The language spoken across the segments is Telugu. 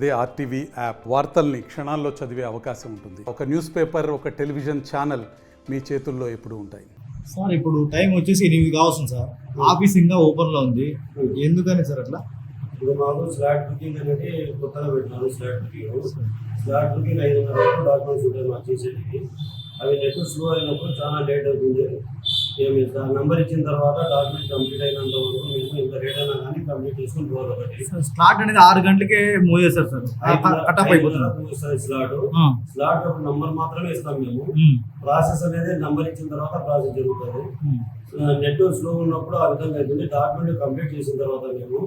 అదే ఆర్టీవీ యాప్ వార్తల్ని క్షణాల్లో చదివే అవకాశం ఉంటుంది. ఒక న్యూస్ పేపర్, ఒక టెలివిజన్ ఛానల్ మీ చేతుల్లో ఎప్పుడూ ఉంటాయి. సార్ ఇప్పుడు టైం వచ్చేసి 8 కావస్తుంది సార్. ఆఫీస్ ఇంకా ఓపెన్లో ఉంది. ఎందుకని సార్ అట్లా? ఇప్పుడు మాకు స్లాట్ బుకింగ్ అనేది కొత్తగా పెట్టినారు. స్లాట్ బుకింగ్ 5:30 డాక్యుమెంట్స్ ఉంటాయి మాకు చేసేది. అవి నెట్ స్లో అయినప్పుడు చాలా లేట్ అవుతుంది. మేము నెంబర్ ఇచ్చిన తర్వాత డాక్యుమెంట్ కంప్లీట్ అయినంత వరకు మేము ఇంత లేట్ అయినా కానీ కంప్లీట్ చేసుకుని పోవాలి. ఒకటి స్లాట్ అనేది 6 గంటలకే మూవ్ చేస్తారు సార్. కట్ అయిపోతుంది స్లాట్ ఒక నంబర్ మాత్రమే ఇస్తాం మేము. ప్రాసెస్ అనేది నెంబర్ ఇచ్చిన తర్వాత ప్రాసెస్ జరుగుతుంది. నెట్ స్లో ఉన్నప్పుడు ఆ విధంగా అవుతుంది. డాక్యుమెంట్ కంప్లీట్ చేసిన తర్వాత మేము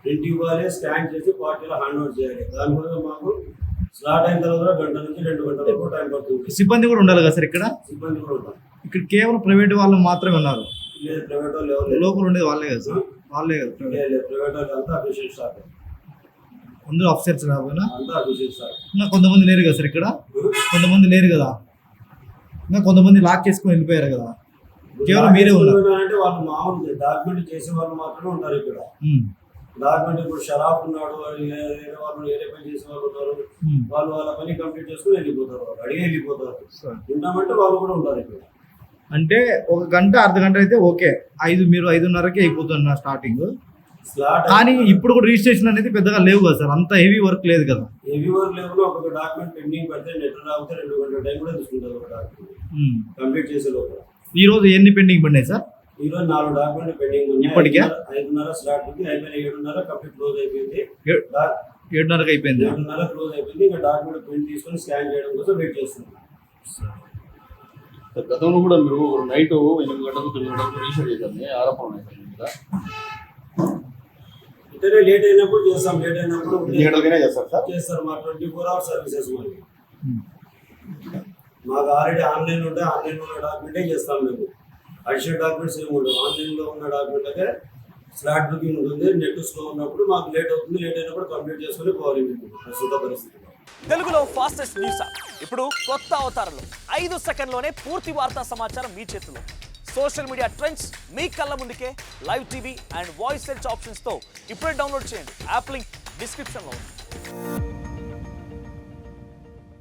ప్రింట్ ఇవ్వాలి, స్కాన్ చేసి పార్టీలో హ్యాండ్ ఓవర్ చేయాలి. దానికోసం మాకు స్లాట్ అయిన తర్వాత గంట నుంచి 2 గంటలు ఎక్కువ టైం పడుతుంది. సిబ్బంది కూడా ఉండాలి కదా సార్? ఇక్కడ సిబ్బంది కూడా ఉంటారు. ఇక్కడ కేవలం ప్రైవేట్ వాళ్ళు మాత్రమే ఉన్నారు. లేదు, ప్రైవేట్ వాళ్ళు ఎవరు లోపల ఉండేది వాళ్ళే కదా సార్? వాళ్ళే కదా ప్రైవేట్ వాళ్ళు అంతా అఫీషియల్ స్టాఫ్. అందరూ ఆఫీసర్స్ కాకపోయినా అంతా అఫీషియల్ స్టాఫ్. ఇంకా కొంతమంది లేరు కదా సార్ ఇక్కడ? కొంతమంది లేరు కదా, ఇంకా కొంతమంది లాక్ చేసుకుని వెళ్ళిపోయారు కదా. కేవలం మీరే ఉన్నారు అంటే వాళ్ళు మామూలు డాక్యుమెంట్ చేసే వాళ్ళు మాత్రమే ఉంటారు ఇక్కడ. డాక్యుమెంట్ ఇప్పుడు షరాఫ్ ఉన్నాడు, వేరే వాళ్ళు వేరే పని చేసే వాళ్ళు ఉన్నారు. వాళ్ళు వాళ్ళ పని కంప్లీట్ చేసుకుని వెళ్ళిపోతారు. వాళ్ళు అడిగి వెళ్ళిపోతారు. ఉంటామంటే వాళ్ళు కూడా ఉంటారు ఇక్కడ. అంటే 1 గంట అర్ధ గంట అయితే ఓకే. మీరు 5:30కి అయిపోతుంది స్టార్టింగ్. కానీ ఇప్పుడు కూడా రిజిస్ట్రేషన్ అనేది పెద్దగా లేవు కదా సార్? అంత హెవీ వర్క్ లేదు కదా? హెవీ వర్క్ లేవు. ఒక డాక్యుమెంట్ పెండింగ్ పెడితే నెట్ రాకపోతే 2 గంటల టైం కూడా తీసుకుంటారు ఒక డాక్యుమెంట్ కంప్లీట్ చేసే లోపల. ఈ రోజు ఎన్ని పెండింగ్ పడినాయి సార్? ఈ రోజు 4 డాక్యుమెంట్ పెండింగ్ ఉన్నాయి. ఇప్పటికే 5:30 స్లాట్ బుకింగ్ అయిపోయింది. 7:30 కంప్లీట్ క్లోజ్ అయిపోయింది. 7:30కి అయిపోయింది. 7:30 క్లోజ్ అయిపోయింది. ఇంకా డాక్యుమెంట్ ప్రింట్ తీసుకొని స్కాన్ చేయడం కోసం వెయిట్ చేస్తున్నాం. గతంలో కూడా మీరు నైట్ 8 గంటలకు 9 గంటలకు రీషెడ్ చేశారు. ఆరోపణ ఉన్నాయి కదా? ఇతనే లేట్ అయినప్పుడు చేస్తాం. లేట్ అయినప్పుడు చేస్తారు. మా 24 hours సర్వీసెస్ మాకు ఆల్రెడీ ఆన్లైన్ ఉంటే ఆన్లైన్ ఉన్న డాక్యుమెంటే చేస్తాం. మేము అడిషనల్ డాక్యుమెంట్స్ ఏమి ఉండవు. ఆన్లైన్లో ఉన్న డాక్యుమెంట్ అయితే స్లాట్ బుకింగ్ ఉంటుంది. నెట్ స్లో ఉన్నప్పుడు మాకు లేట్ అవుతుంది. లేట్ అయినప్పుడు కంప్లీట్ చేసుకుని పోవాలి. మీకు ప్రస్తుత పరిస్థితిలో తెలుగులో ఫాస్టెస్ట్ న్యూస్ ఇప్పుడు కొత్త అవతారంలో 5 సెకండ్లోనే పూర్తి వార్తా సమాచారం మీ చేతిలో. సోషల్ మీడియా ట్రెండ్స్ మీ కళ్ళ ముందుకే live TV and voice search ఆప్షన్స్తో ఇప్పుడే డౌన్లోడ్ చేయండి. యాప్ లింక్ డిస్క్రిప్షన్లో ఉంది.